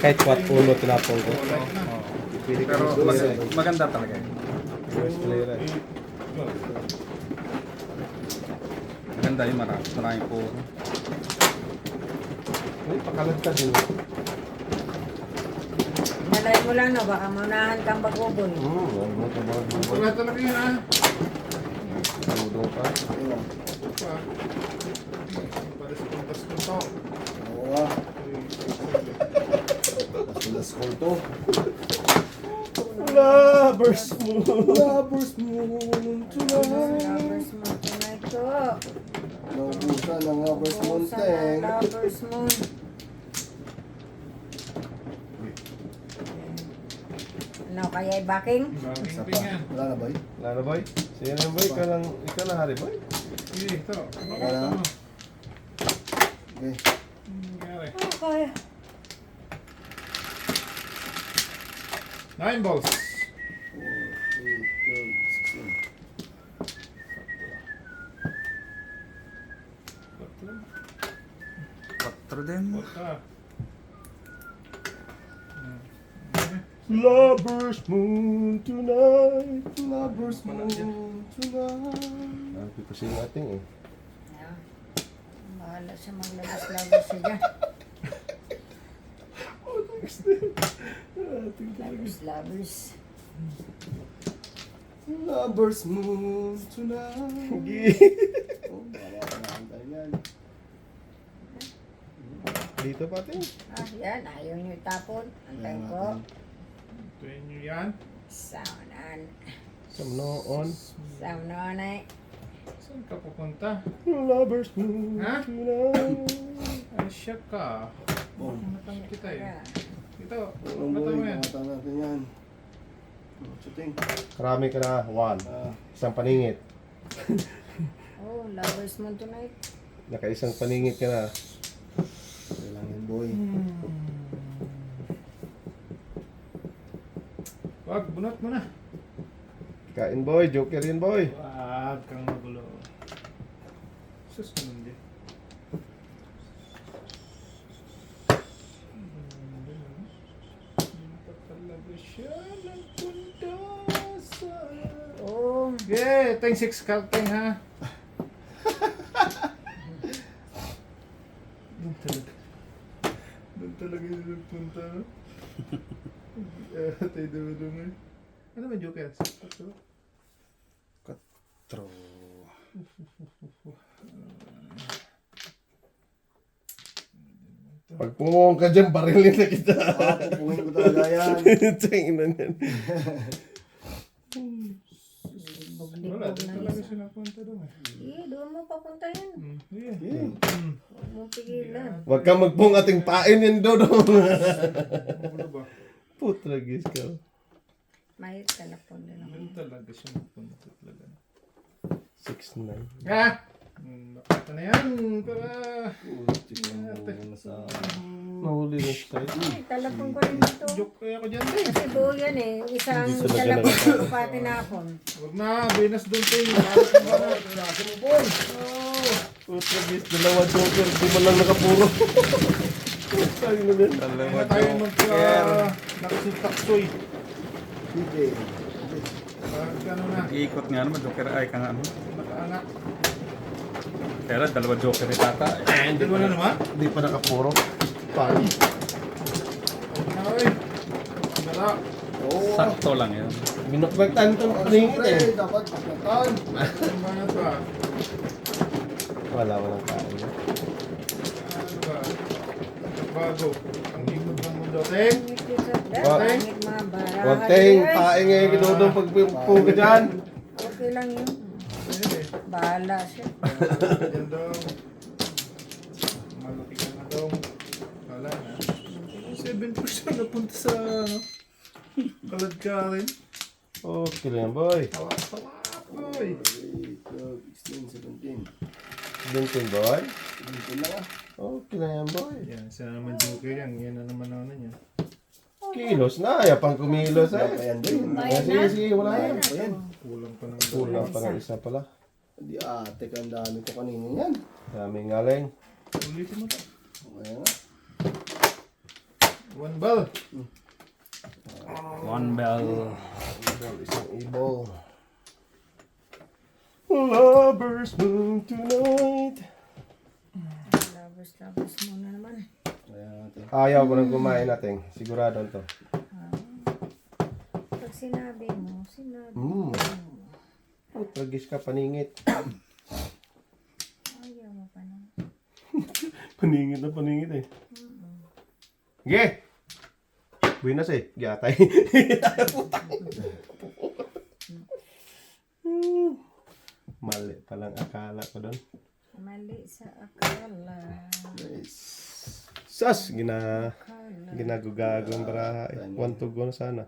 Kahit 4-1 tinapon ko. Pero maganda talaga yun. First player eh. Maganda yun, maraming po. Uy, pakalagtad din. Nalay mo lang no, baka maunahan kang baguboy. Wala talaga yun ha. Saludo pa. Pares kong to. Oo. School to. Lovers moon. Lovers moon tonight. Lovers moon tonight ko. Naubusan ang lovers moon Sa teng. lovers moon. Ano kaya backing? Isa Baging pa. yan. Wala na ba eh? Lalo boy? Sino yung boy? Ikaw lang hari boy? Sige, ito. Wala na. Okay. Nangyari. Okay. 9 balls. 4, 8, 12, 16. Patro din. Bota. Lovers moon tonight. Lovers moon tonight. Ang pipusing natin eh. Ayan. Bahala siya maglabas-labas siya dyan. Labas-labas. Lovers moon tonight. Oh, wala na ang ganyan. Dito pati. Ah, yan. Ayaw niyo itapon. Antayin ko. Tuwin nyo yan. Saunan. Samnoon. Saunan eh. Saan ka pupunta? Lovers moon Ha? tonight. Ay, siya ka. Oh. Matang kita eh. Yeah. Ito, Ang mata boy, mo yan. mata natin yan. Shooting. Karami ka na. 1. Isang paningit. Oh, lovers moon tonight. Naka-isang paningit ka na. Kailangan yan boy. Wag, bunot mo na. Kain boy. Joker yun boy. Wag kang magulo. Sus ka nun di. Talaga siya ng punta sa... Oh, Yeah, tayong 6 kalteng ha. Doon talaga. Doon talaga yung nagpunta. Tayo dumudungan. Ano ba joker? Sakto. True. Pag pumungong ka dyan, barilin na kita. Pupungin ko talaga yan. Tingin na yan. Wala, bugbog doon na talaga isa. siya napunta doon eh. Eh, doon mo papunta yan. Yeah. Yeah. Huwag mo pigilan. Huwag kang magpung ating pain yan, Dodo. Magulo ba? Putragis ka. Mahit ka na po din ako. Doon talaga siya napunta talaga. 6-9. Ah! Nakita na yan. Para... Mahuli na siya. Ay, talapon ko rin ito. Joke kaya ako dyan din. Kasi buo yan eh. Isang Hindi talaga talapon nakita. ko pati na ako. Huwag na, Venus doon tayo. Bakit mo na? Pinasa mo boy. Putragis, dalawa joker. Di man lang nakapuro. Sabi na din. Kaya na tayo nakasutaksoy. Sige. Bakit ano na? Iikot nga naman, joker ay kang ano. Nakaanak. Pero dalawa joker ni tata. Hindi mo na naman? Di pa nakapuro. Pari. Ay. Dala. Oo. Sakto lang yan. Minukbagtan itong paningit Siyempre, eh. dapat pagkatan. Ano ba na ito ah? Walang kain. Ano ba? Bago. Ang ikot ng mundo. Teng! Pangit mga baraha. Huwag tayong paing ngayon kinudong pagpung ka dyan. Okay lang yun. Ayun eh. Bahala siya. Diyan daw. Malaki ka na daw. Wala na. 7% napunta sa ano? Kalad ka rin. Okay lang yan, boy. Tawak-tawak, boy. 8, 12, 16, 17. Duntin, boy. Dito na ah. Okay lang yan, boy. Yan, isa na naman joker yan. Yan na naman ano niya. Kilos na. Yapang kumilos Kaya eh. yan din. Bayan Sige, na. sige, wala Bayan yan. na. Ayan. Kulang pa ng Kulang pa ng isa pala. Di ate ka, ang dami ko kanina yan. Daming galing. Ulitin mo to. Kaya nga. One ball. One bell. Isang ibol. Lovers moon tonight. Labas muna naman. Ayaw ko nang kumain natin. Sigurado to. Pag sinabi mo. Oh, tragis ka paningit. Ayaw mo pa na. Paningit na paningit eh. Sige! Buenas eh. Giyatay. Mali palang akala ko doon. Mali sa akala. Sas! Ginagugagong baraha eh. One to go na sana.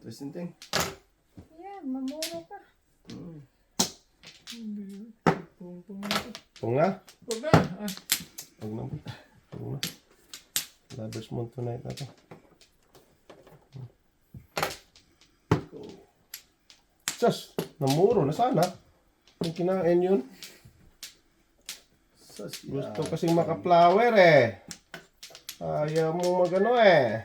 Testing. Yeah, mamuro ka. Pung na? Huwag na. Pung na. Pung na. Lovers moon tonight na to. Sas! Namuro na sana. Yung kinain yun. Gusto kasing maka-flower eh. Ayaw mo magano eh.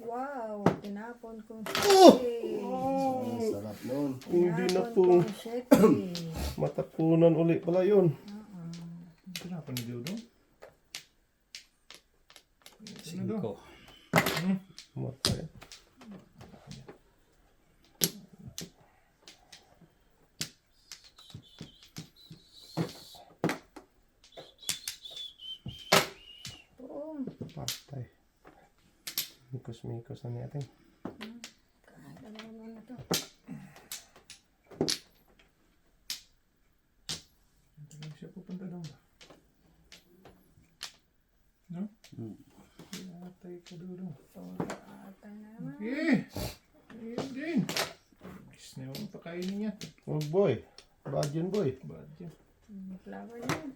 Wow, tinapon kong Sarap nun. Hindi Hindi na po. Matapunan uli pala yun. Kenapa ni Dodo? 5. Matay. Patay. Mikos-mikos na natin. Ito lang siya pupunta doon. No? Atay ka Dodo. Okay. Ayun din. Gusto na yung pakainin niya. Oh boy. Bad yun boy. Bad yan. Flower yan.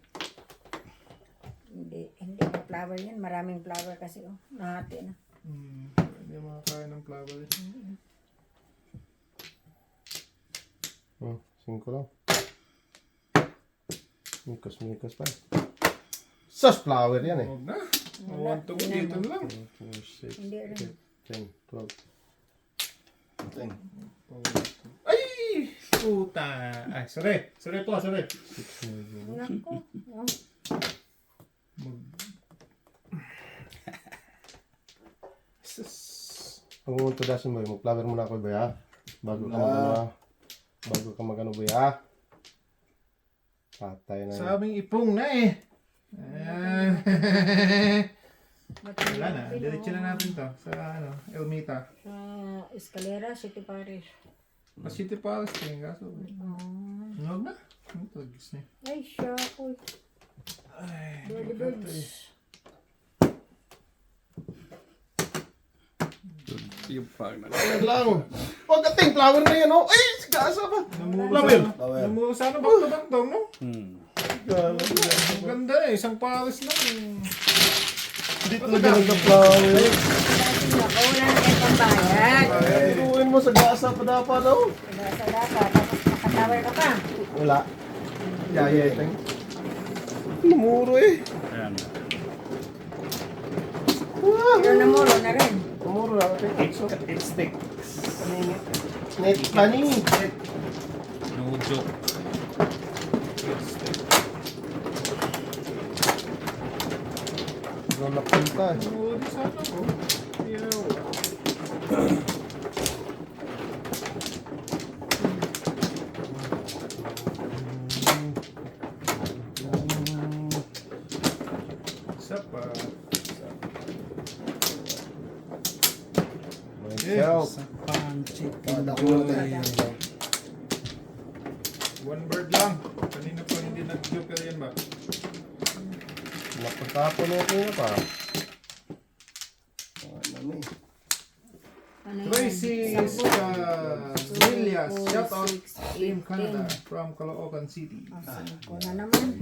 Hindi na flower yan. Maraming flower kasi oh. Nahati na. Hindi makakain ng flower. 5 lang. Mikos-mikos pa. Sus flower yan eh. Huwag na. Huwag to dito na lang. 4, 6, Hindi rin. 10, 12. Ay! Puta! Ay, sorry. Sorry po, sorry. Naku. Oh. Pag mo tudasin boy, mag-flower muna ako boy ha. Bago ka magano. Bago ka magano boy ha. Patay na Sa aming ipong na eh. Wala na. Diretso na natin to sa ano, Elmita. Sa Escalera, City Parish. Pa City Palace tingin kaso. Huwag na. Tagis na. Ay, siya ko. Birdy birds. Yung pag na. Flower lang. Huwag ating flower na yan oh. Ay, gasa pa. Flower. Namuro sana bang-bang no? Ang ganda eh. Isang Palace lang. Hindi talaga nagka-flower. Ako, wala na kayo pambayad. Iruin mo sa gasa pa dapat daw. Sa dapat, tapos makatower ka pa. Wala. Yayeteng. Namuro eh. Ayan. Pero namuro na rin. Namuro na natin. It sticks. Net funny. No joke. Wala punta. Namuro din sana ko. Yaw. Isa pa. Myself. One bird lang. Kanina pa hindi nag-joke yan ba? Napagtapon na ito pa. Ano yan? Tracy Villas, shout out Team Canada from Caloocan City. Ko na naman.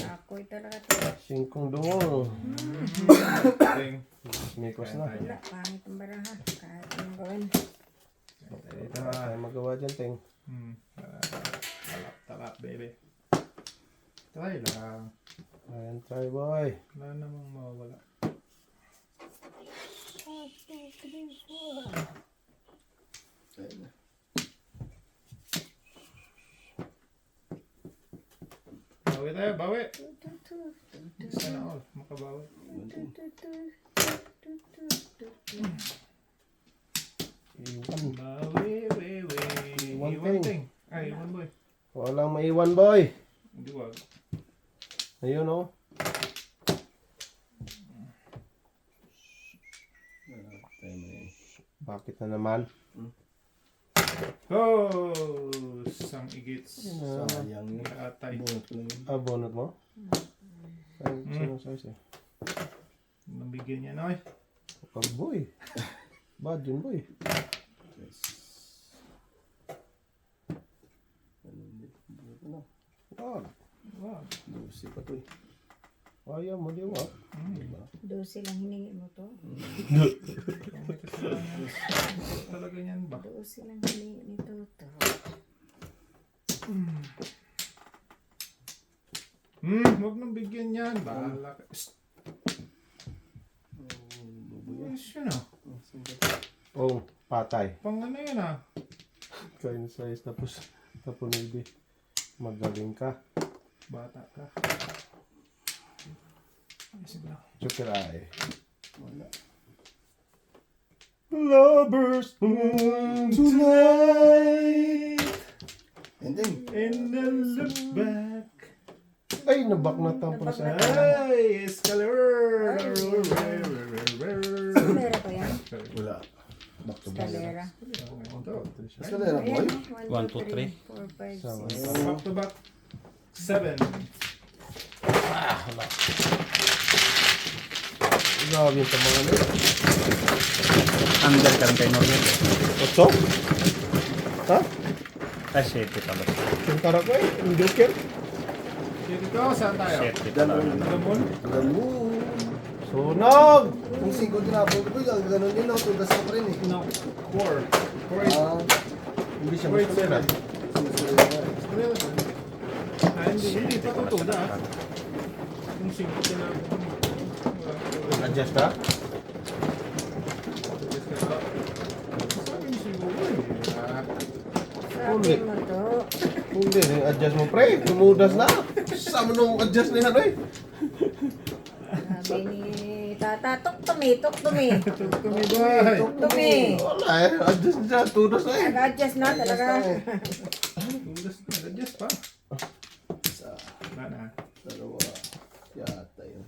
Ako'y talaga ito. 5 dungo. Ting. Mikos na. Wala, pangit ang baraha. Kahit anong gawin. Ay magawa dyan, Teng. Talap baby. Try lang. Ayan, try boy. Wala namang mawawala. Ayun na. Bawi tayo, bawi. Sana all, makabawi. Iwan. Bawi, Iwan Iwan ting. ting. Ay, iwan boy. Walang maiwan boy. Hindi wag. Ayun oh. Tayo mo yan. Bakit na naman? Oh, sang igits. Sayang yun. Atay. Bunot ko lang yun. Ah, bonut mo? Ay, sino size eh? Nabigyan niya na eh. Pag boy. Bad yun boy. Yes. Bunot ko lang. Wag. Wow. Lucy pa to eh. Ayaw mo di wag. Diba? 12 lang hiningi mo to. May kasalanan. Talaga niyan ba? 12 lang hiningi nito to. Huwag nang bigyan yan. Bahala ka. Shh. Yes, yun ah. Oh, patay. Pang ano yun ah. Kain size tapos tapunilbi. Magaling ka. Bata ka. Ay, sige lang. Joker eye. Wala. Lovers tonight. Ending. And then look back. Ay, nabak na tang para sa Ay, escalator. Escalera pa yan? Wala. Back to back. Escalera. Escalera boy. 1, 2, 3. 4, 5, Sama. 6. Back to back. 7. Grabe yung tamangan nila. Under ka rin kay Norman. Otso? Ha? Ay, 7 pala. Yung karak ko eh. Yung Joker. Dito, saan tayo? 7 pala. Gamon? Ganun. Sunog! Kung 5 tinapos ko, ganun din ako. Tugas ka pa rin eh. No. 4. 4 Ah, Hindi siya Wait, maskulera. sinusunod na. Hindi pa tutuda. Kung 5 tinapos. Adjust ka? Sabi mo to. Hindi, adjust mo pre. Tumudas na. Sama nung adjust na yan eh. Sabi ni Tata, tuktumi. Tumiboy. Tuktumi. Wala eh. Adjust na siya. Tudas na eh. Nag-adjust na talaga. Adjust pa. Isa, Wala na. dalawa, yata yun.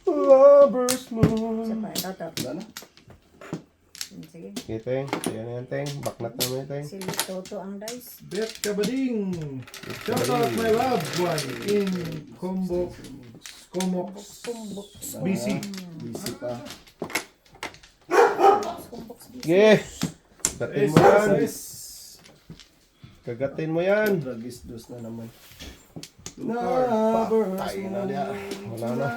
Lovers Isa moon. pa, ito to. Wala na. Sige. Okay, Teng. Ayan na yan, Teng. Baknat naman yan, Teng. Si Toto ang dice. Bet Kabading. Shout out my loved one in Comox BC. Busy pa. Sige. Kagatin mo yan. Yes. Kagatin mo yan. Dragis dos na naman. Patay na niya. Wala na.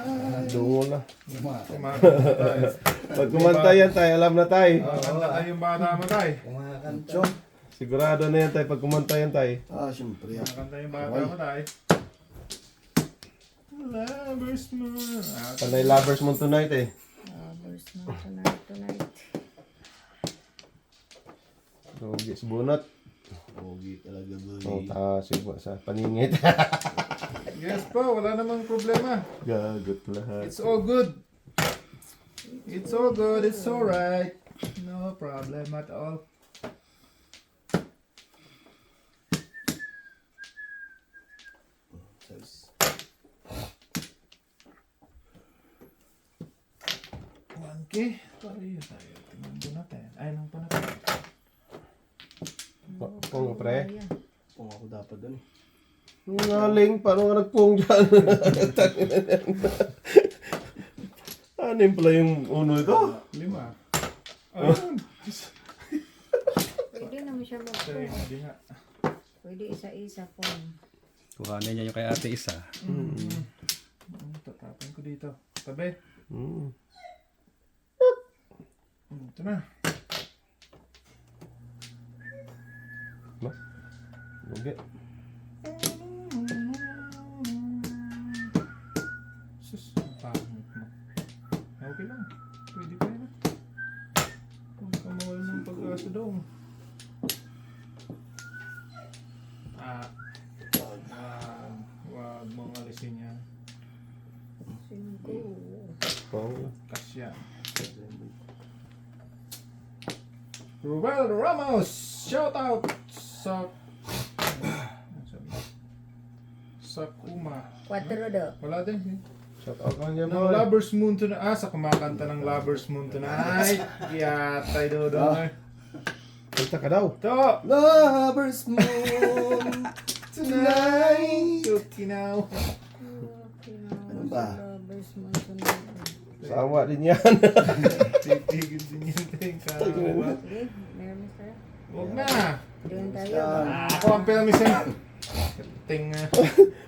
Dungo na. Kumakanta tayo. Pag kumanta yan, Tay, alam na, Tay. Kanta tayo yung bata mo tayo. Kumakanta. Sigurado na yan, Tay. Pag kumanta yan, Tay. Ah, syempre. Kanta yung bata mo tayo. Lovers mo. Panay lovers mo tonight eh. Lovers mo tonight. Lugi sa bunot. Pogi talaga O, boy. sigwa sa paningit. Yes po, wala namang problema. Gagot lahat. It's all good. It's all good. It's all right. No problem at all. Says, 1K. Tayo. Tingnan po natin. Ay, nang pa natin. Pong pre. kung ako dapat dun eh. Ngaling, paano nga nagpong dyan? Anim pala yung uno ito. 5. Ayun. Pwede naman siya Sorry, mag hindi nga. Pwede isa-isa po. Kuhanin niya yung kay ate isa. Tatapin ko dito. Tabi. Mm. Ito na. Lugi. Sus, ang pangit mo. Okay lang. Pwede pa yun. Kung kamawal ng pag-asa daw. Wag mong alisin yan. 5. Oh. Kasya. Ruel Ramos! Shout out sa... sa Kuma. 4 daw. Wala din. Shout out ka niya, Ng boy. Lovers Moon tonight. Sa kumakanta ng Lovers Moon tonight. Yatay doon. Kanta ka daw. To! Lovers Moon tonight. Yuki now. Ano ba? Sa Sawa din yan. Titigil din yun. Kawa. Sige, meron mister. Huwag na. Doon tayo. Ako ang pelmisan. Ting.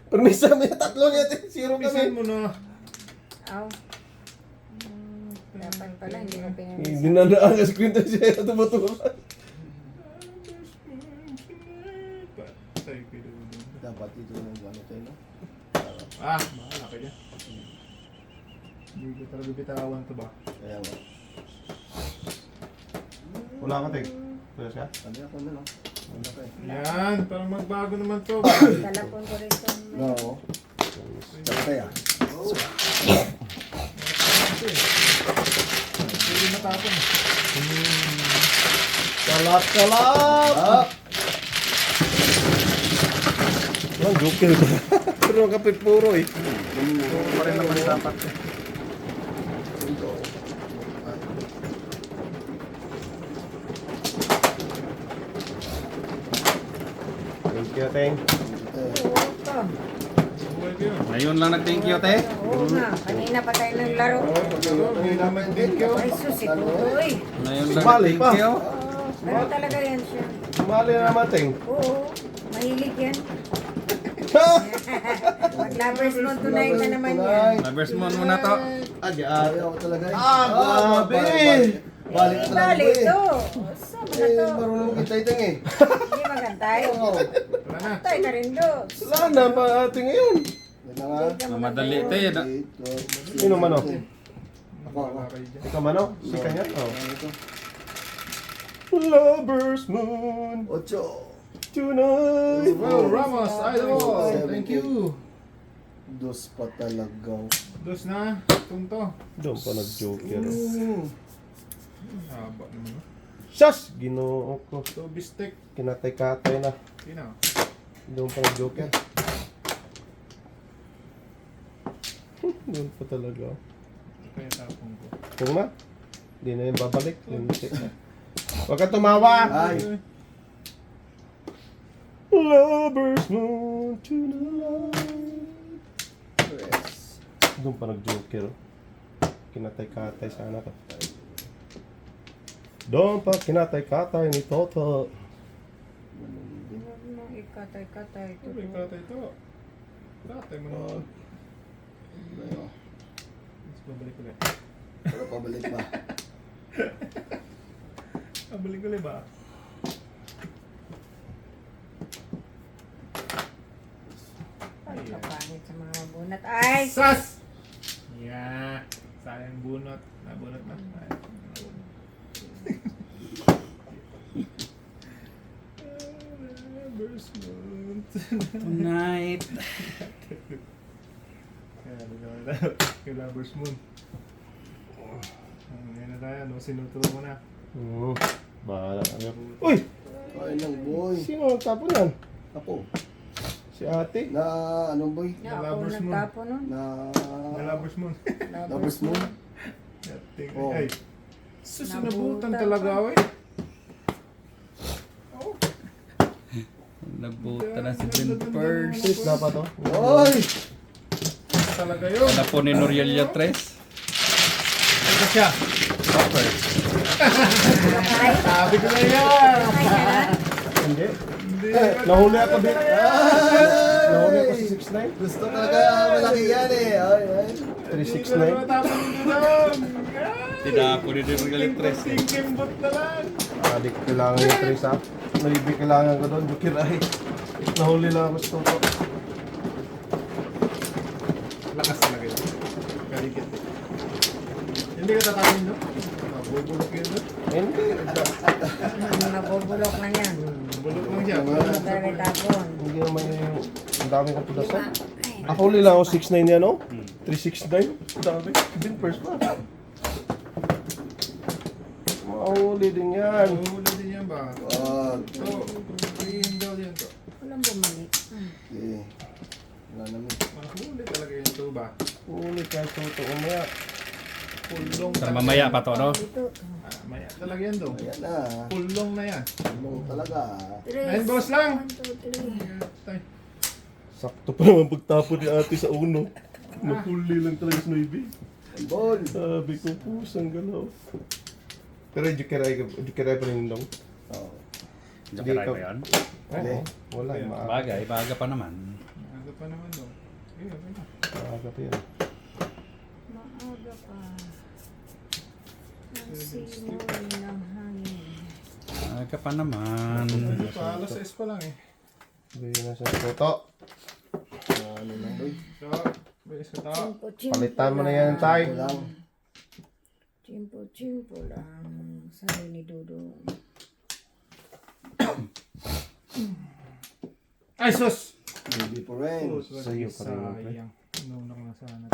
Permisa, may tatlo niya. Zero Pelmisan kami. mo na. Aw. Dapat pala, hindi ko pinamisan. Dinadaan ka screen to siya. Tumutulog. Patay ka doon. Dapat ito ng gano'n tayo, no? Mahala ka dyan. Hindi ko talaga bitawan to ba? Kaya ba? Wala ka, Tek. Pwede siya? Sabi ako na, no? Wala ka eh. Yan, parang magbago naman to. Talapon ko rin itong... No. Sabi kaya? Pwede matapon. Kalap, kalap! Walang joker ba? Pero ang kapit puro eh. Puro pa rin naman dapat eh. Thank you, Teng. Oo, to. Buhay ko yun. Ngayon lang nag-thank you, te. Oo nga, kanina pa tayo naglaro. Hindi naman din ko. Ay, sus, ito, uy. Ngayon lang Sumali nag-thank pa. you. Pero talaga yan siya. Sumali na naman, Teng. Oo, mahilig yan. Mag-lovers mo tonight na naman yan. Lovers Moon muna to. Ayaw ako talaga eh. Grabe! Balik Eh, talaga balik eh. to. Saan na to? Marunong kita Teng eh. Hindi magantay. Wala na. Antay ka rin do. Wala na pa ate ngayon. Madali, te. Sino mano? Wala kayo dyan. Ikaw mano? Si kanya? Oh. Lovers Moon tonight. Well, Ramos, idol. Thank you. Dos pa talaga. Dos na. Tunto. Doon pa nag-joker. Haba naman. Shas! Ginoo ko. So, bistek. Kinatay-katay na. Sino? Doon pa nag-joker. Doon pa talaga. Ito kaya tapong ko. Kung na, hindi na yung babalik. Lintik na. Huwag ka tumawa! Ay. Lovers Moon tonight. Yes. Doon pa nag-joker. Kinatay-katay sana to. Doon pa kinatay-katay ni Toto. Huwag mo ikatay-katay. Uy, katay to. Katay mo na. Ayo. Mas babalik ulit. Pero pabalik pa. Babalik ulit ba? Ay, kapangit sa mga bunat. Ay! Sas! Yeah. Sayang bunot. Nabunot na. Ay, nabunot. Lovers Moon. Tonight. Kaya, nagawa tayo. Kay Lovers Moon. Ngayon na tayo. Sinuturo mo na. Bahala ka. Uy! Kain lang boy. Sino nagtapon yan? Ako. Si ate? Na ano boy? Na ako Lovers Moon. nagtapo nun. Na Na Lovers Moon. Lovers Moon. Yating. Oh. Ay. Susunabutan Nabutan talaga pa. ako eh. Nabuta na si Ben Pers. Sis na pa to? Oy! Talaga yun. Ano po ni Norelia Tres? Ito siya. Ay, Sabi ko na yan. ay ka na. Hindi. Hindi. Nahuli ako din. Nahuli ako si 6'9". Gusto talaga malaki yan eh. Ay, ay. 369. Tidak po ni Norelia Tres. Tingkimbot na lang. Adik kailangan yung 3 sa. Maybe kailangan ko doon. Joker ay. Nahuli lang ako sa toto. Lakas talaga yun. Kaligit eh. Hindi ka tatawin doon? Bubulok yun doon? Hindi. Mabubulok na yan. Bulok lang siya. Ano talaga itapon? Hindi naman yung... Ang dami kong pudasan. Ay, Ako huli lang ako 6'9 yan, no? 369. Dami. Din first pa. Mahuli din yan. Huli din yan ba? Wag. So, tingin daw yan to. walang bumalik. Okay. Wala naman. Mahuli talaga yun to ba? Huli ka sa toto. Umaya. Pulong Tara, talaga. mamaya pa to, no? Ito. Maya talaga yan to. Ayan na. Pulong na yan. Tulong talaga. Ayun, boss lang. 1, 2, 3. Tay. Sakto pa naman pagtapon ni ate sa uno. Nahuli lang talaga sa Noybe. Ball. Sabi ko, pusang galaw. Pero jukiray pa rin dong. Oh. Jokeray ba yan? Oo. Wala. Ayun. Maaga. Bagay, baga pa naman. Ano pa naman to? Okay, okay na. Maaga pa yan. Maaga pa. Ang simoy ng hangin. Baga pa naman. Ano pa? Alas 6 pa lang eh. Bigyan na sa toto. Ano na, boy? So, bilis ka to. Chimpo-chimpo Palitan mo na yan, tay. Ito lang. Chimpo-chimpo lang. Sabi ni Dudong. Ay, sus! Baby po rin. Sa'yo pa rin, pre. Sayang. Inuna ko na sana.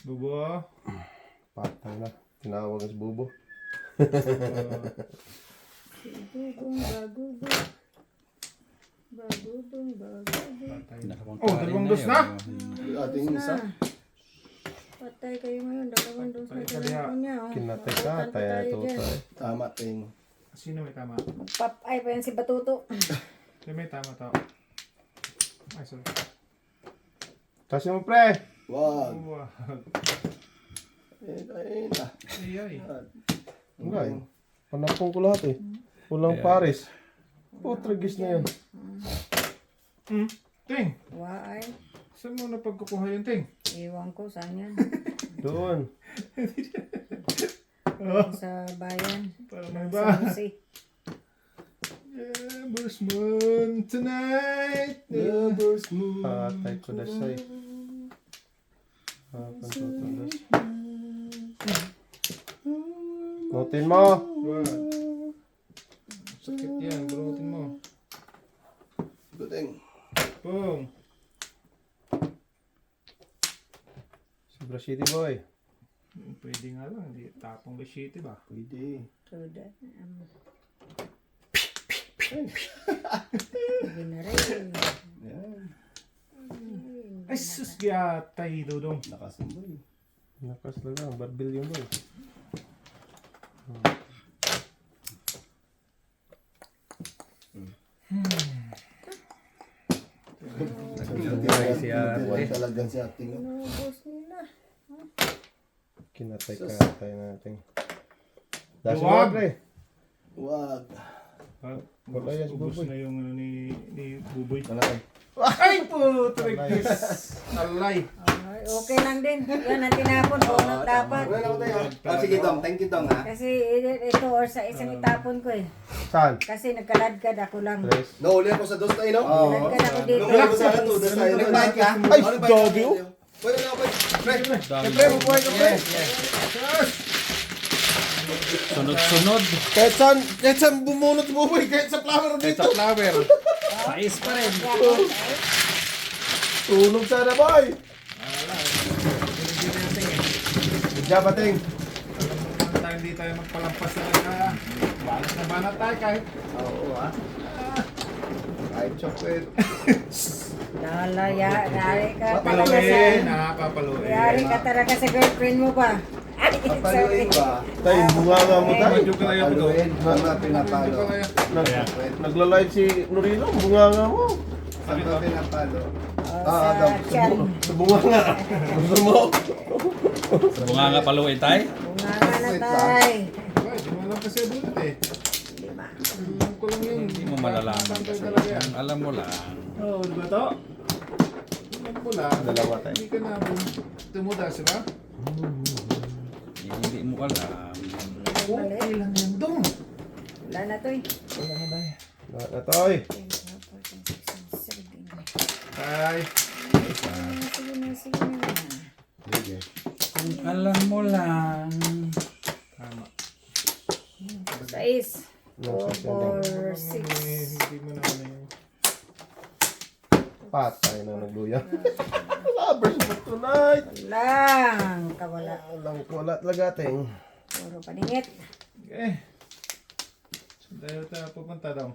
Bubo. Patay na. Tinawag sa bubo. Dudong bagubo. Bagubong bagubo. Oh, dalawang dos na? Ating isa. Patay kayo ngayon. Dalawang dos na Patay ka telepono niya. Oh. Kinatay ka. Mabutan pa Tayo tayo toto. dyan. Tama, ting. Sino may tama? Magpapay pa yan si Batuto. Sino may tama to? Ay, sorry. Kasi mo, pre. Wag. Wow. Ayun na. Ay, ay. Wala eh. Panapong ko lahat eh. Walang pares. Putragis na yan. Ting! Waay. Saan mo napagkukuha yung ting? Iwan ko. Saan yan? Doon. Sa bayan. Para may Sa ba? Jose. Yeah, Bruce Moon tonight. Never's moon. Patay ko na sa'yo. Pantutulas. Nutin mo. What? Sakit yan, burutin mo. Guting. Boom! Sobra City Boy. Pwede nga lang, hindi tapong bashiti ba? Pwede. Tuda. Sige na rin. Yan. Ay, sus, giyatay, Dodong. Nakasamboy. Nakas na lang. Barbil yun boy. Ay, si ate. Buwan talagang si ating. Inubos nila. Kinatay ka tayo natin. Dasi mo Luwag. pre. Wag. Wala yan si Ubus Buboy. na yung ano ni Buboy. Malaki. Ay, putrigis! Alay! Ay, okay lang din. Yan ang tinapon ko na dapat. Wala ako tayo. Sige, Dong. Thank you, Dong, ha? Kasi ito or sa isang itapon ko eh. Saan? Kasi nagkaladkad ako lang. Tres. Nauli ako sa dos tayo, no? Oo. Nagkaladkad ako dito. Nauli ako sa dos tayo. Nagbayad ka? Ay, doggy, oh. Pwede na ako, pre. Dami. Pre, mabuhay ka, pre. Sunod-sunod. Kahit saan bumunot mo, boy. Kahit sa flower Kahit dito. sa flower. Sais pa rin. Tulog sana boy. Good job ating. Tayo hindi tayo magpalampas talaga. Balas na banat tayo kahit. Oo, ha? Kahit chocolate. Yari ka talaga Papaluin, sa... papaluin. Yari ka talaga sa girlfriend mo ba? Ay, Papaluin sorry. ba? Tayo, bunga nga mo tayo. Medyo kaya po daw. Papaluin. Ano pinapalo? Nagla-live si Norino, bunga nga mo. Ano pinapalo? Sa tiyan. Sa bunga nga. Gusto mo? Sa bunga nga paluin tayo. Bunga nga na tay. Ay, di mo alam kasi bunot eh. Lima. Alam ko lang yun. Hindi mo malalaman Tatanggal kasi. talaga yan. Alam mo lang. Oo, di ba to? Alam ko lang. Dalawa tayo. Hindi ka na tumudas, di ba? Hindi mo alam. Okay lang yan, Dong. Wala na to eh. Wala na tayo. Lahat na toy. 10, 12, 13, 14, 15, 16, 17. Tay. Sige na, sige na. Sige. Kung alam mo lang. Tama. 6, Nasa 4, Hindi mo na ano yun. Patay na nagluya. Lovers mo tonight. Lang, kawala. Wala talaga ting. Puro paningit. Okay. So, tayo pupunta daw.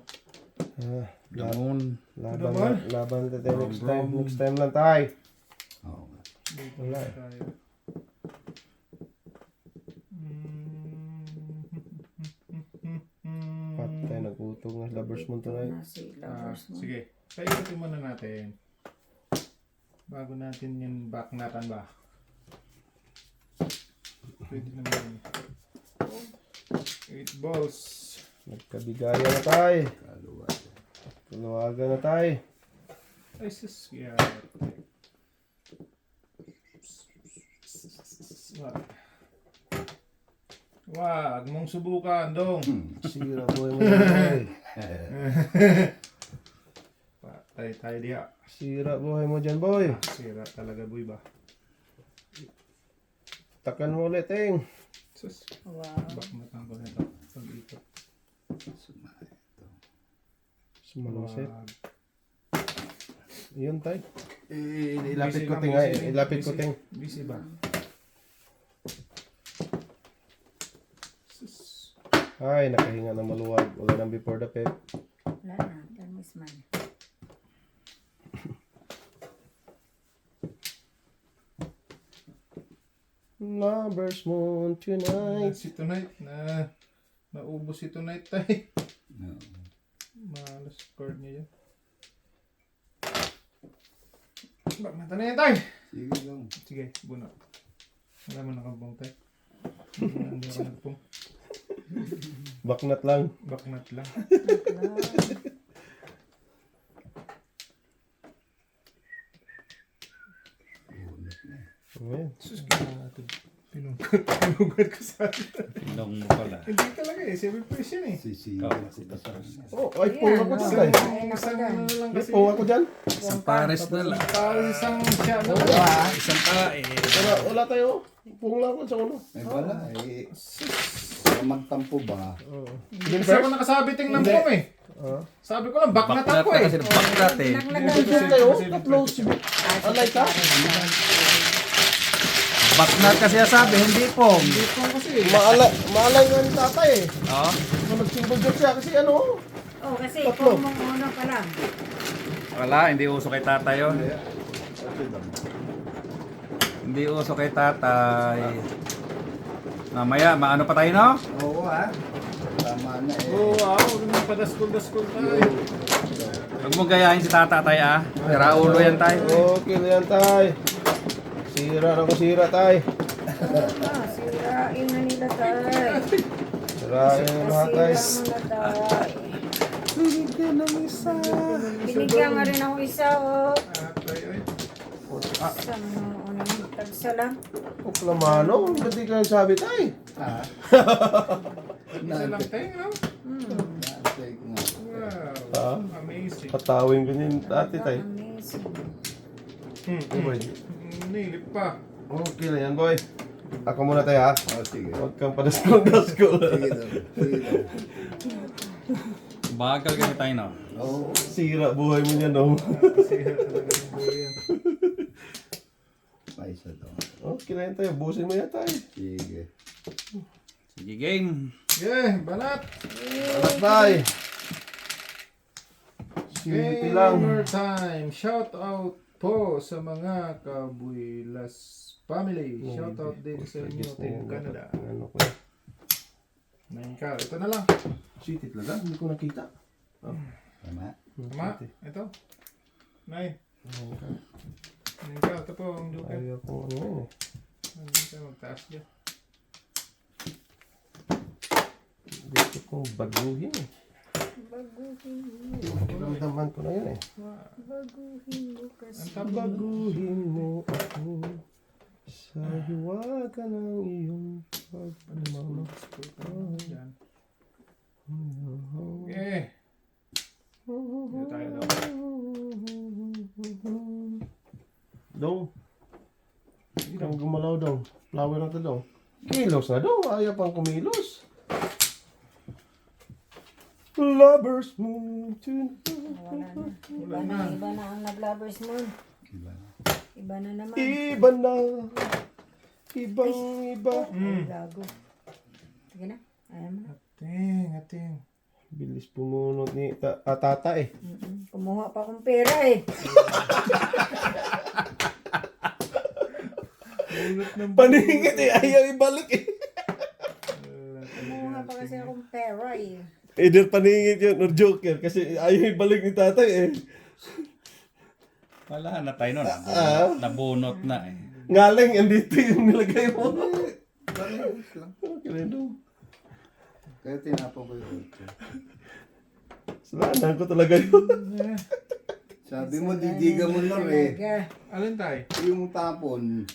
Damon. Laban tayo next time. Next time lang tayo. Oo nga. Dito Wala na eh. tayo. Patay nagutog na lovers mo tonight. Na si lovers mo. Sige. Paikutin muna natin. Bago natin yung back natin ba? Pwede naman. 8 balls. Nagkabigaya na tayo. Kaluwa. Kuluwagan na tayo. Ay, sis. Yeah. Wag mong subukan, Dong. Sira boy mo dyan. Patay tayo diha. Sira buhay mo dyan boy. Sira talaga, boy ba? Takan mo ulit ting. Sus. Wow. Back na tanggal nito. Pag-ikot. Sumalusit. Wag. Yun tay. Busy Ilapit ko lang, ting busy. Ilapit ko Busy. ting. Busy ba? Sus. Ay, nakahinga na maluwag. Wala nang before the pep. Wala na. Damis man. Lovers moon tonight. Si tonight na naubos si tonight tay. No. Malas score niya yun. Bak mata na yan tay. Sige lang. Sige, buno. Wala mo nakabong tay. Hindi ako nagpong. Baknat lang. Baknat lang. Ayan. Sus, ginawa natin. Pinugad ko sa atin. Pinong mo pala. Hindi talaga eh. 7 person eh. Sisingin kita sa Oh, ay pong ako dyan tay. Isang ano lang May kasi. pong ako dyan. Isang pares na lang. Tapos isang siya na Oh, lang. Isang tae. wala tayo. Pong lang ako sa ulo. Ay wala eh. Magtampo ba? Hindi ako nakasabi tingnan mo eh. Sabi ko lang, baknat Baklat ako na eh. kasi baklat eh. Pong tayo. Tatlo. Alay ka. Baklat kasi sabi, hindi po. Hindi ko kasi eh. Maalay nga ni tatay eh. Oh. Kung nag-single joke siya kasi ano. Oh, kasi Tatlo. kung mong uno pa lang. Wala, hindi uso kay tatay yun. Hindi uso kay tatay. Mamaya, maano pa tayo no? Oo ah. Tama na eh. Oo, wow. Huwag mo padaskol-daskol tayo. Huwag mo gayahin si tatay ah. Sira ulo yan tayo. Okay na yan tay. Sira na ko sira tay. Sirain na nila tayo. Sirain na lahat tay. Sira mo na tayo. Binigyan nga rin ako isa, oh. Atay ay. Sa mga unang tagsa lang. Kuplamano. Hindi ka sabi tay. Ah. Isa lang tayo, no? Naantay ko nga. Wow. Amazing. Patawin ko niyan dati tay. Amazing. Boy. Nilip pa. Okay na yan boy. Ako muna tayo ha. Oh, sige. Huwag kang padaskol-daskol. Sige daw. Sige daw. Bagal kasi tayo no. Oo. Sira buhay mo niyan no. Sira talaga yung buhay yan. May isa daw. Okay na yan tayo. Busin mo yan tayo. Sige. Sige game. Yeah, banat. Anak tayo. Simple lang. Gamer time. Shout out po sa mga Kabuilas family. Shout out din sa inyo, Team Canada. Ano ko yan? Main ka. Ito na lang. City talaga. Hindi ko nakita. Tama. Tama. Ito. Nay. Main ka. Ito po ang joker. Ayaw ko ano yun eh. Hindi ka magtaas dyan. Gusto kong baguhin eh. Baguhin mo. Ramdaman ko na yun eh. Baguhin mo kasi. Ang tabo. Baguhin mo ako sa hiwaga ng iyong pagmamahal. Yan. Okay. dong. Ang gumalaw dong. Flower na to dong. Kilos na dong. Ayaw pang kumilos. Lovers moon Wala na. Iba na ang nag-lovers moon. Iba na naman. Iba na. Ibang iba. Ay, gago. Sige na. Ayaw mo na. Ating. Bilis pumunot ni tata eh. Kumuha pa akong pera eh. Ulat ng Paningit eh. Ayaw ibalik eh. Kumuha pa kasi akong pera eh. Either paningit yun or joker. Kasi ayaw ibalik ni tatay eh. Wala na tayo nun. Nabunot na eh. Ngaling, andito yung nilagay mo. Parehas lang. Okay dong. Kaya tinapon ko yung 8. Salanan ko talaga yun. Sabi mo, didiga mo lang eh. Talaga. Alin tay? Yung tapon.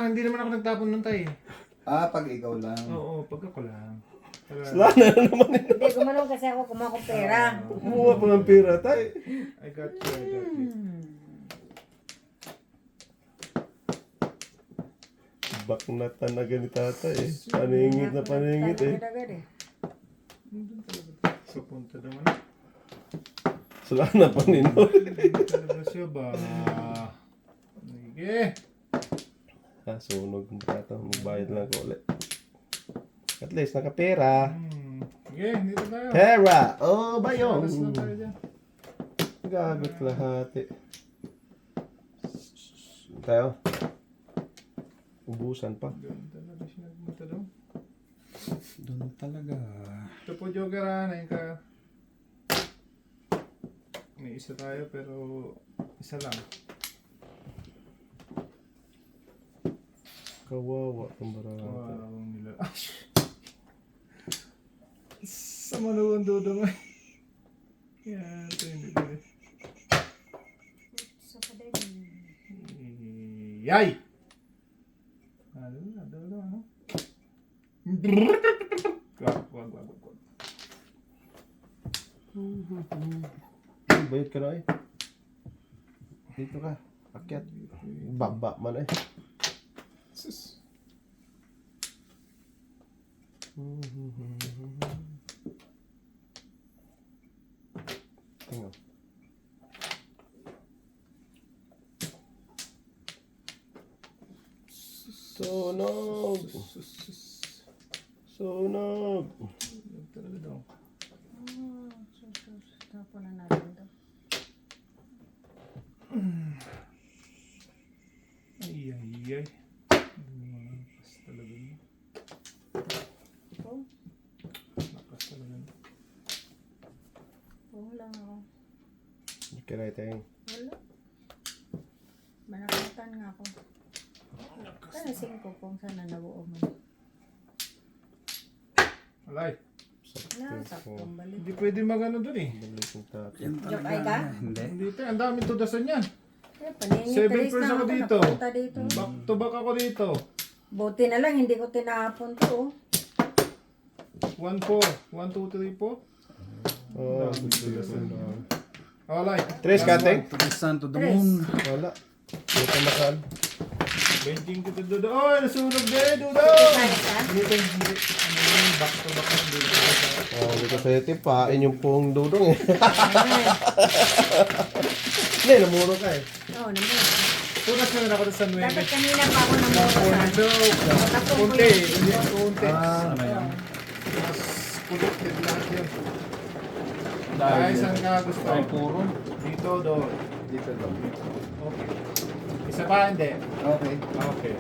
Hindi naman ako nagtapon nun tay. Pag ikaw lang. Oo, pag ako lang. Salanan naman eh. Hindi, gumalaw kasi ako kumuha akong pera. Kumuha pa ng pera tayo. I got you. Baknatan na ganit tata eh. Paningit na paningit eh. Agad eh. So, punta naman. Salanan pa nino. Talaga siya ba? Sige. Sunog ng tata. Magbayad lang ko ulit. At least nakapera. Sige, dito tayo. Pera! Oh, bayong! Alas na tayo dyan. Gagot lahat eh. Tayo. Ubusan pa. Doon talaga siya nagpunta doon. Doon talaga. Ito po, Joker, nahin ka. May isa tayo, pero isa lang. Kawawa ang barata. Wow, nila. Sa manuwan dudong ay. Yan, ito hindi pwede. Sa kadali. Yay! Ano? Wag. Bayad ka na eh. Dito ka. Akyat. Baba man eh. Sus. Tingnan. Sunog! Sunog! Talaga daw. Tapon na natin ito. Ay. Lakas talaga yun. Oh, Lakas talaga yun. lang ako. Kiray tayong. Wala. Manakatan nga ako. Kaya singko kung sana nabuo mo. Alay. Wala, saktong balik. Hindi pwede magano dun eh. Balik ng tatay. Joke ay ka? Hindi. Hindi tayo. Ang daming tudasan yan. Eh, paningit 7 trace pesos na ako dito. Napunta dito. Back to back ako dito. Buti na lang, hindi ko tinapon to. 1, 4. 1, 2, 3, 4. Oh, gusto na. Alay. Tres kateng? To the sun, to the moon. Wala. Hindi ka makal. Benching kita dudo. Oy, nasunog din, dudo! Kaya ka? Hindi. Ano yun, back to back ako dito. Oh, dito sa ito, pain yung pong dudong eh. Hindi, namuro ka eh. Oo naman. Punas na ako sa 9. Dapat kanina pa ako namura sa... Kunti. Hindi kunti. Ano yan? Mas collected lahat yun. Dahil Dahil saan ka gusto? Ay, puro. Dito, doon. Dito lang. Okay. Isa pa, hindi. Okay. Okay.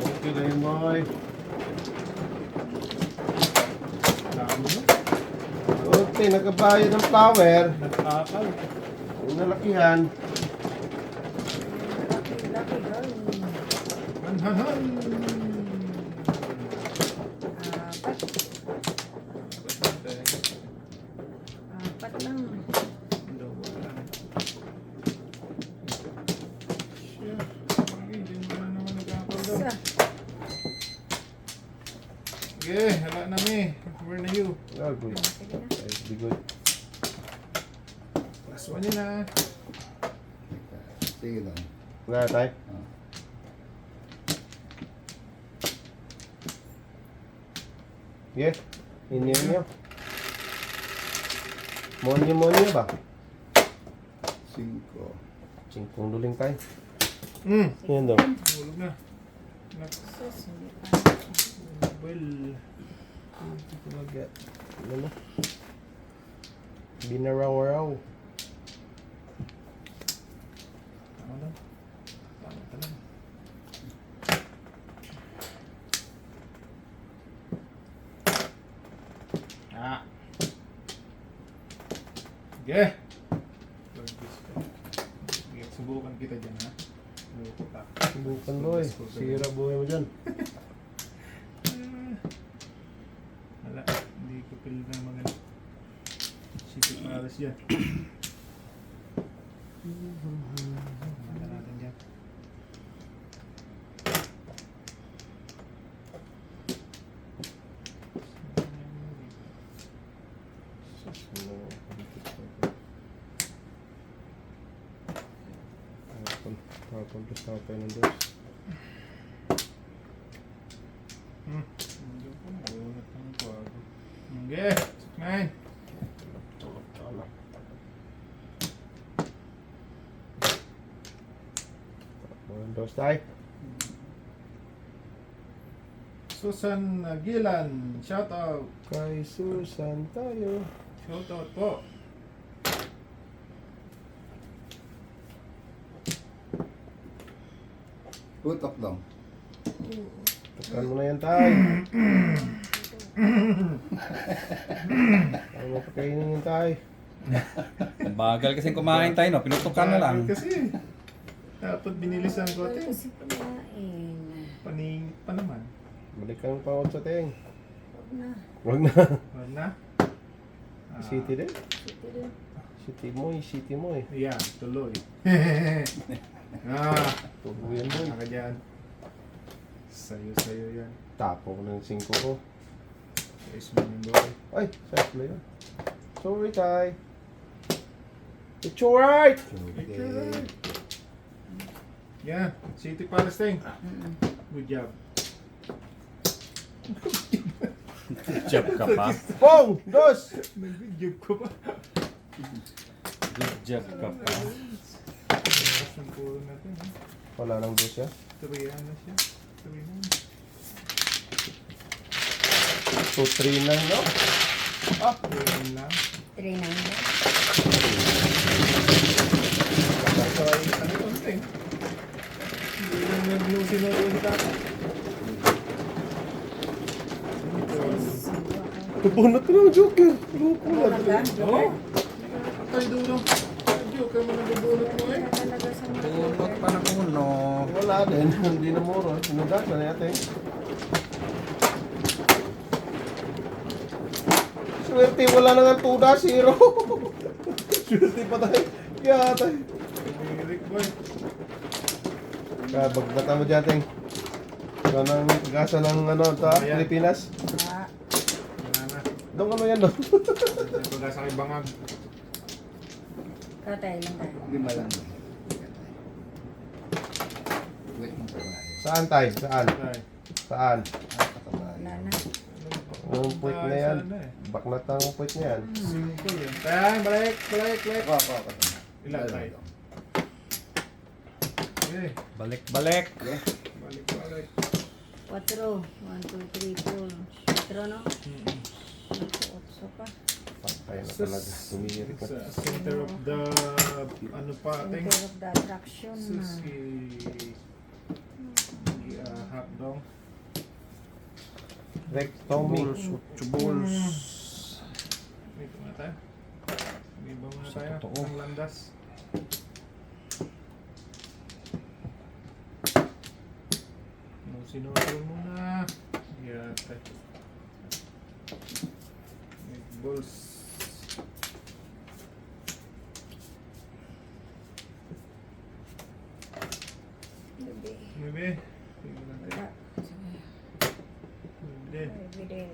Okay na yun, boy. Dami mo. Okay, nagkabayad ng flower. Nagkakal. Yung nalakihan. Lucky girl. Hanhanhan. Apat lang. Isa. Okay, hala na mi. Where na you? Oh, good. Sige na. Ay, di good. Last one yun ah. Sige lang. Wala tayo. Yes. Inyo. Monyo ba? 5. Singkong duling tayo. Hmm. Yan daw. Hulog na. Sus, hindi pa. Well. Hindi ko mag-get. Ano? Binaraw-araw. Tama lang. Tama talaga. Ah. Sige. Sige, subukan kita dyan ha. Subukan ka. Subukan boy. Sira buhay mo dyan. Wala, hindi ko pil na mga sipit malas yan. Wala natin dyan. Tapos tayo ng dos. Hindi ko maunat ng bago. Okay, man. Dos tayo. Susan Aguilan, shout out. Kay Susan tayo. Shout out po. Putok lang. Takan mo na yan tayo. Ano mo pakainin yan tayo? Ang bagal kasi kumain tayo, no? Pinutukan na lang. Kasi, dapat binilisan ko Wala ate. kasi kumain. Paning pa naman. Balikan pa ako sa ting. Huwag na. Wag na. Wala na. City din. Sige din. City mo eh. Yan, tuloy. Tubo yan boy. Naka dyan. Sayo yan. Tapo ko ng 5 ko. Guys, mo boy. Ay, sa play yun. Sorry tay. It's alright. Okay. Yan, City Palestine. Good job. Job ka pa. Pong! Dos! Good job ko pa. Good job ka pa. Tapos ng puro natin. Ha? Wala nang dos yan. Turihan na siya. Turihan. 2-3 na no? Turihan lang. 3-9 na. So, ano ito? Hindi lang naglusin na yung tata. Kabunot ko ng Joker. Loko na. Oo. Patay dulo. Joker mo nagabunot mo eh. Talaga sa mga Tulot pa ng uno. Wala din. Hindi na muro. Sinugat na natin. Swerte, wala na nga tuda. 0. Swerte pa tayo. Kaya tayo. Eric boy. Bagbata mo dyan, Ting. Ikaw nang gasa ng ano, ta, Ayan. Pilipinas. Ah, Wala na. Doon ano yan, doon. Ito na sa aking bangag. katay lang tayo. 5 lang. Wait mo pa ba? Saan tayo? Saan? Ay. Saan? Wala na. Ang puwit na yan. Sana eh. Baknat ang puwit na yan. Simple yan. Tayo, balik. Ako. Ilan tayo? Okay. Balik-balik. Balik. 4. 1, 2, 3, 4. 4, no? Otso pa. Patay na talaga. Tumirik na. Sa center of the ano pa ating Center of the attraction na. susi hotdog. Rectomy. Chubuls. Dito muna tayo. Iba muna Sa tayo. totoo. Ang landas. Sinuro muna. Yata. Meatballs. Gabi. Bebe. Tingnan natin. Wala. Bebe. Gabi din.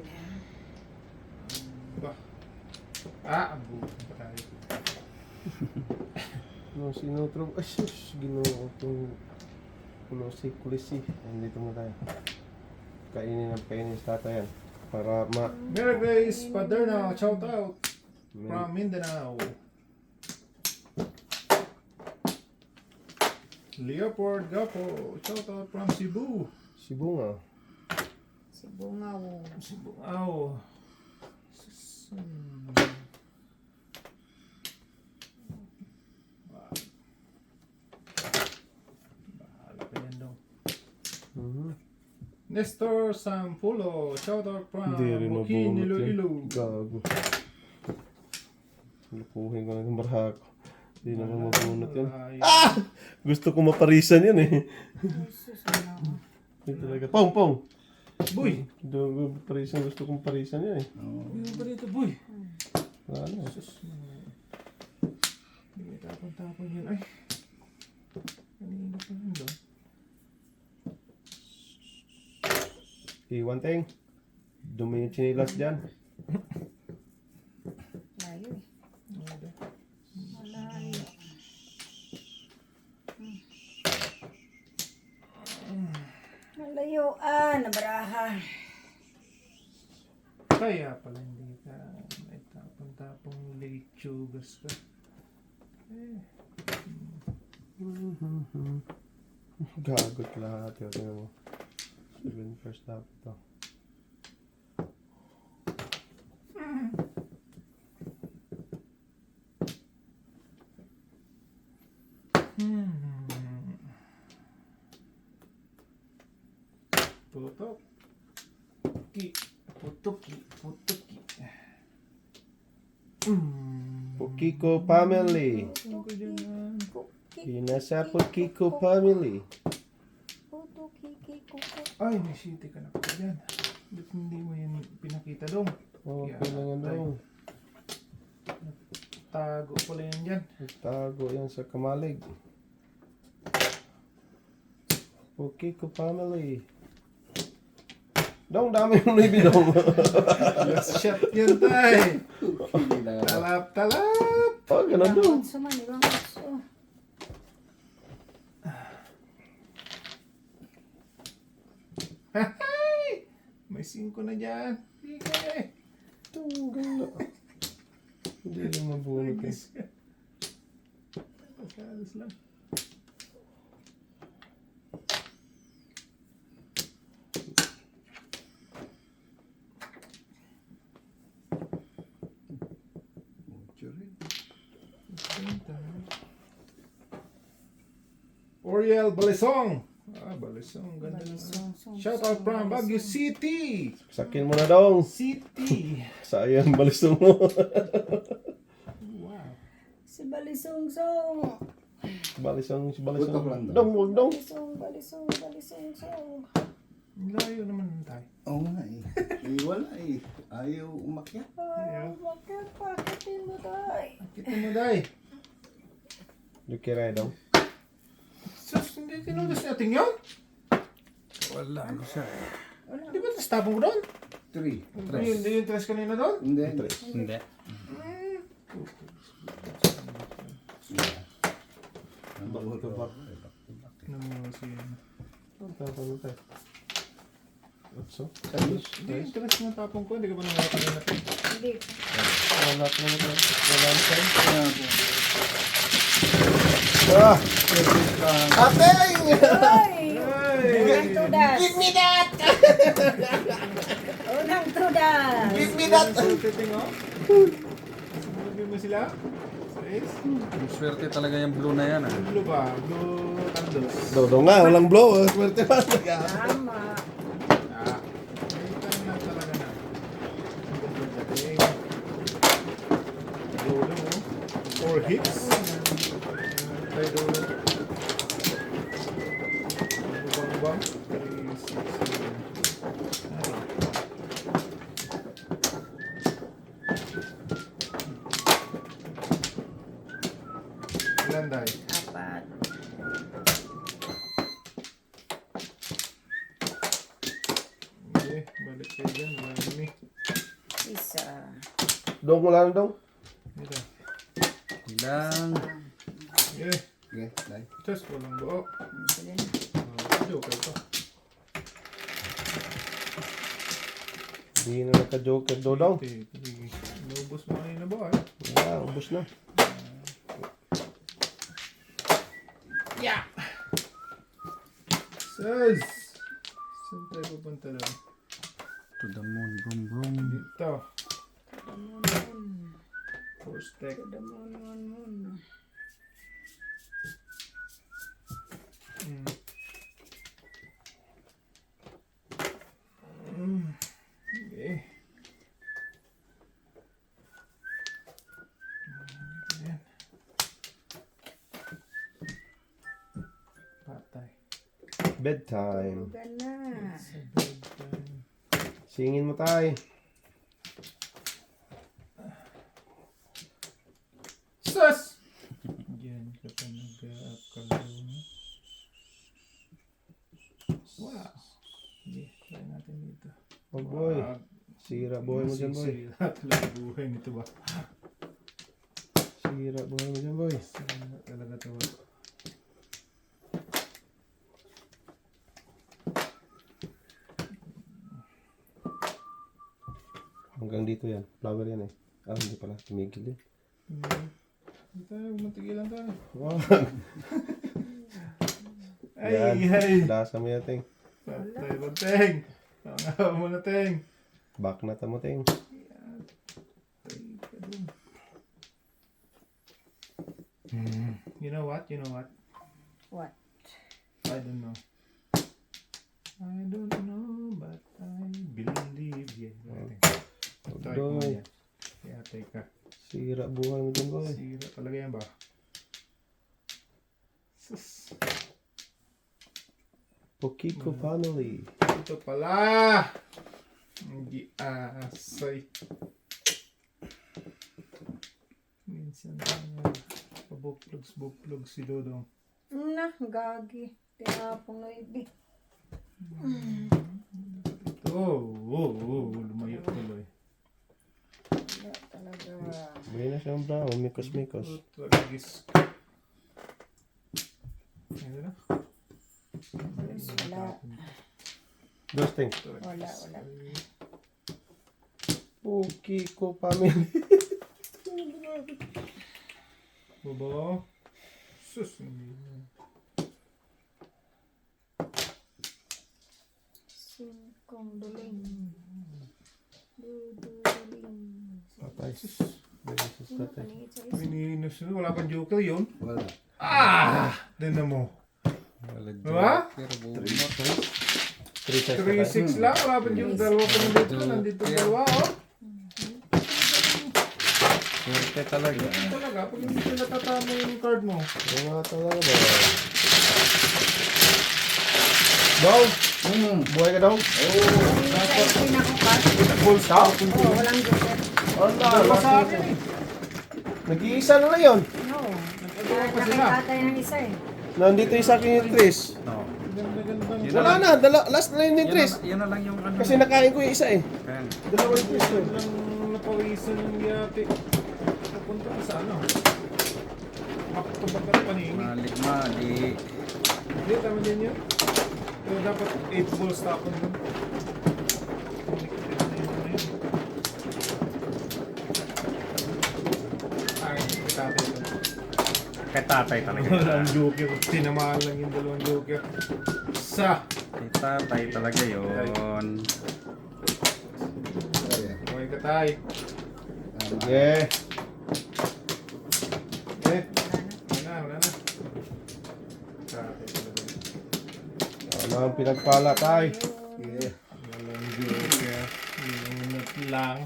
Ba. Ah, ang buhay pa tayo. No, sinutro. Ay, sus. Ginoo itong kulisi. Nandito mo tayo. Kainin sa tatay yan. Para Mary Grace Paderna, shout out from Mindanao. Leopold Gapo, shout out from Cebu. Cebu nga. Si Bungaw. Cebu. Oh. Bahala ka yan daw. Nestor Sampulo, shout out from Hindi rin Bukid, mabunot Iloilo. yan. Gago. Lupuhin ko na yung barako. Hindi naman mabunot yan. Ah! Gusto ko maparisan yan eh. Jesus, ano. Hindi talaga. Pong! Boy! Parisan, gusto kong parisan yan eh. Ano ba dito, boy? Wala na. Sus. Hindi tapon-tapon yun. Ay. Kanina pa yun doon. Iwan ting. Dumi yung chinilas dyan. Layo eh. Malayo. Malayo nabaraha. Kaya pala hindi ka may tapon-tapong lechugas ka. Gagot lahat. Tingnan mo. 7 first half ito. Putok. Putoki. Pukiko family. Ano ko dyan yan? Pinasa Pukiko family. Puto, kiki, kuko. Ay, may city ka na pala dyan. Ba't hindi mo yan pinakita dong? Okay lang ano. Tago pala yan dyan. Tago yan sa kamalig. Pukiko family. Dong, dami yung libi dong. Last shot yan tay. Talap. Oh, ganun dong. Ibang otso. May 5 na dyan. Sige. Itong ganda. Hindi lang mabunot eh. Pagkalas lang. Oriel Balisong. Balisong. Ganda Balisong, na. Shout out from Baguio City. Sakin mo na dong. City. Sayang balisong mo. Wow. Si Balisong-song. Balisong. Putok lang daw. Dong, huwag dong. Balisong-song. Layo naman tayo. Oo nga eh. Wala eh. Ayaw umakyat. Ay, bakit pakitin mo tayo? Kita mo day. Lukiray dong. Sus, hindi tinulis natin yun. Wala ano siya eh. Di ba tas tapong ko doon? 3. Hindi yung tres kanina doon? Hindi. Hindi. Bago ito pa. Ano mo si... Tapos na tayo. Otso. Hindi yung tres na tapong ko. Hindi ka ba nangyayari natin? Hindi. Wala ko na tayo. Wala na tayo. Ah! Ateng! Ay! Hey! Unang tudas! Give me that! Unang tudas! Give me that! Titing o? Sabi mo sila? Size? Swerte talaga yung blue na yan ah. Blue ba? Blue tandos. Dodo nga, walang blow. Swerte pa. Tama. Ah. Ay, na talaga na. Dating. Dulo mo. Or hips. Tayo dulo. Bang-bang. 3, 6, 7. Ilan tayo? Apat. Okay, balik kayo dyan. Marami. Isa. Dong, wala na dong. Ito. Ilang. Okay. Okay, dahil. Just walang buo. Sige. Joker to. Hindi na nagka-joker Dodong. Inubos mo kanina ba eh? Wala, ubos na. Says! Saan tayo pupunta lang? To the moon, brum brum. Dito. Moon. First deck. To the moon. Okay. Ayan. Patay. Bedtime. Tugan na. Sa bedtime. Singin mo tayo. Sus! Yan ka pa nag-upkalaw mo. Wow. Sige, try natin dito. Oh boy. Wag. Sira buhay mo dyan, boy. Sira talaga buhay nito ba? Sira buhay mo dyan, boy. Sira talaga ito ba? Hanggang dito yan. Flower yan eh. Ah, hindi pala. Tumigil din. Hindi tayo, matigilan tayo. Wow. Ay, Yan. ay! Lasa mo yan, Ting. Patay ba, Teng? Pangawa mo na, Teng. Back na tamo, Ting. Patay ka dun. You know what? What? I don't know. I don't know, but I believe. Yeah, try ko Boy. yan. Kaya teka. Sira buhay mo dyan, boy. Sira talaga yan ba? Sus. Pokiko family. Ito pala! Hindi asay. Minsan pabuklog si Dodong. Na, gagi. Tinapong na ibig. Lumayo tuloy. Wala talaga. May na siyang brown. Mikos-mikos. Tragis. Ayun na. Wala. Dos, Ting. Wala. Pokiko family. Baba. Sus. Hindi na. Singkong duling. Duduling. Patay. Beses Sino tatay. paningit sa isa? Mininos na. Wala pang joker yun. Wala. Tignan mo. Wala Diba? joker, buo. 3-6 3-6 lang. Wala pang joker. Dalawa pa nandito. Nandito dalawa, oh. Swerte talaga. Talaga, pag hindi ko natatama yung card mo. Yung mga talaga ba? Dong! Buhay ka, Dong? Paningit sa isa pinakakas. Full stop? Oo, walang joker. Dalawa sa akin eh. Nag-iisa na lang yun. No. Nagkagawa pa sila. Nakikatay ng isa eh. Nandito yung sa akin yung Tris. No. Ganda-ganda. Yun Wala lang. na, last na yun yung Tris. Yun na lang yung ano. Kasi nakain ko yung isa eh. Kaya, Dalawa yung Tris yun. Lang napawisan ng yate. Napunta ka sa ano? Makatubag ka na paningin. mali. Hindi, tama din yun. Pero dapat 8 balls tapon dun. Ay, itatay ko. Kay tatay talaga. Walang joker. Tinamaan lang yung dalawang joker. Sa! Kay tatay talaga yun. Okay ka tayo. Sige. Wala na. Tatay talaga. Ano ang pinagpala tayo? Yeah. Walang joker. Unat lang.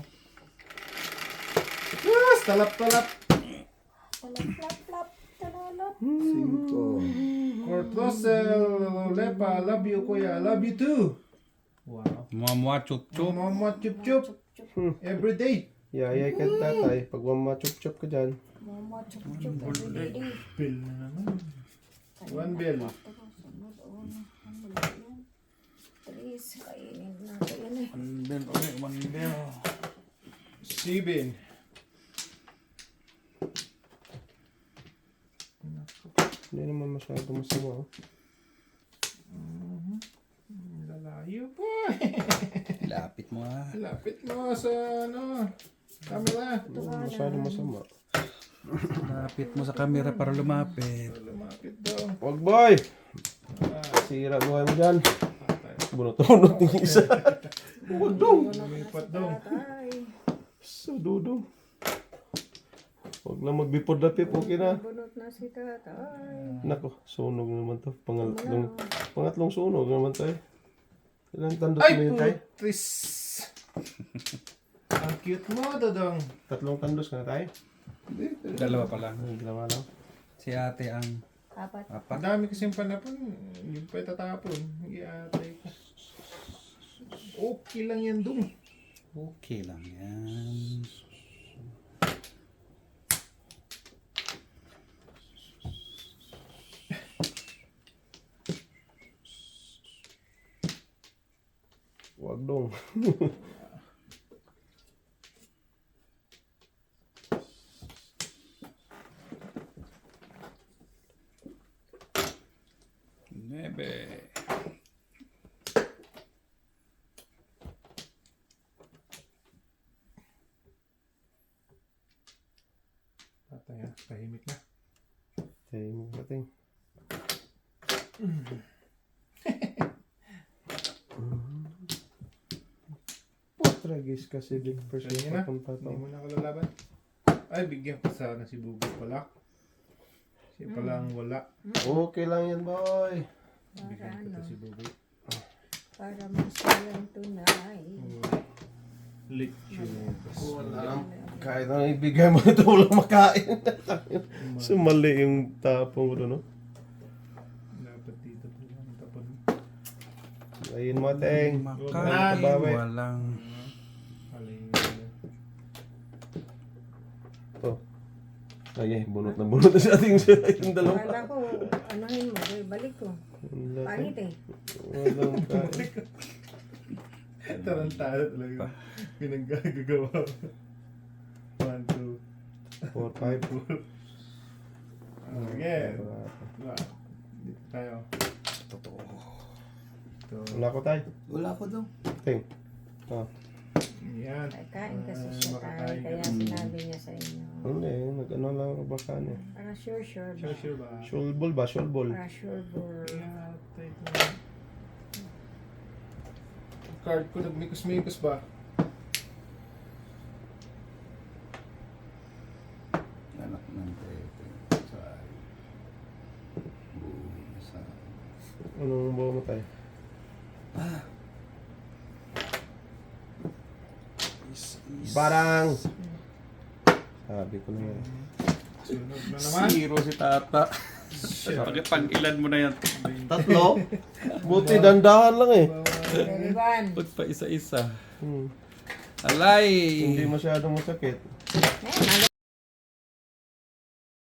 Talap-talap. Plap, talalap. 5. Cortosel, Lepa, love you kuya, love you too. Wow. Muamua chup chup. Mama chup chup. Every day. Yayay ka tatay. Pag mamachup-chup ka dyan. Mama, chup every day. Bill na naman. 1 bill. Sunod, Tris, kainin natin yan eh. One bell. 7. Hindi naman masyado masama. Oh. Lalayo po. Lapit mo ah. Lapit mo sa ano, camera. Hindi naman masyado masama. Lapit mo sa camera para lumapit. Lumapit daw. Wag boy! Sira buhay mo dyan. Bunot-bunot yung isa. Huwag dong! Lumipat daw. Tatay. So dudong. Huwag na magbipod na pip, okay na. Bunot na si tatay. Nako, sunog naman to. Pangatlong sunog naman tayo. Ilang tandot Ay, mo yun tayo? putris. Ang cute mo, Dodong. 3 tandos na tayo. Dalawa pa lang. Ang dalawa lang. Si ate ang Apat. Ang apat. dami kasing panapon. Yung pa itatapon. Iatay ko. Okay lang yan, Dong. Okay lang yan. Huwag dong. Nebe. Tatay, ha? Tahimik na. Tayo mo natin. Tragis kasi big first Sige yung na. papunta Hindi to. mo na ako lalaban. Ay, bigyan ko sana si Bubo pala. Siya pala ang wala. Okay lang yan boy. Para Bigyan ko ano? to si Bubo. Para masayang tunay. Lechon. Kahit na ibigay mo ito, walang makain. Sumali yung tapong mo doon, no? Dapat dito po lang tapon. Ayun mo, Teng. Makain Bawi. walang. Alay. Ito. Ay, bunot na bunot na sa ating yung dalawa. Kala ko, anuhin mo, balik ko. Pangit eh. Walang kain. Tarantado talaga. Pinaggagawa. 1, 2, 4, 5. Okay. Dito tayo. Totoo. Ito. Wala ko tayo. Wala ko daw. Teng. Oh. Yan. Kain kasi siya tayo, Makakain ka. kaya sinabi niya sa inyo. Hindi, nag-ano lang ako baka niya. Para sure ba? Sure ba? Shulbol ba? Shulbol. Para sure ba? Yatay ko. Card ko nagmikos-mikos ba? Anak ng tete. Say. Buhay na sa... Anong bawa mo tayo? Barang! Sabi ko na yan. Sunod na naman. Zero si tata. Bakit pang ilan mo na yan? 3? Buti dandahan lang eh. Very one. Huwag pa isa-isa. Hmm. Alay! Hindi masyadong masakit. Eh,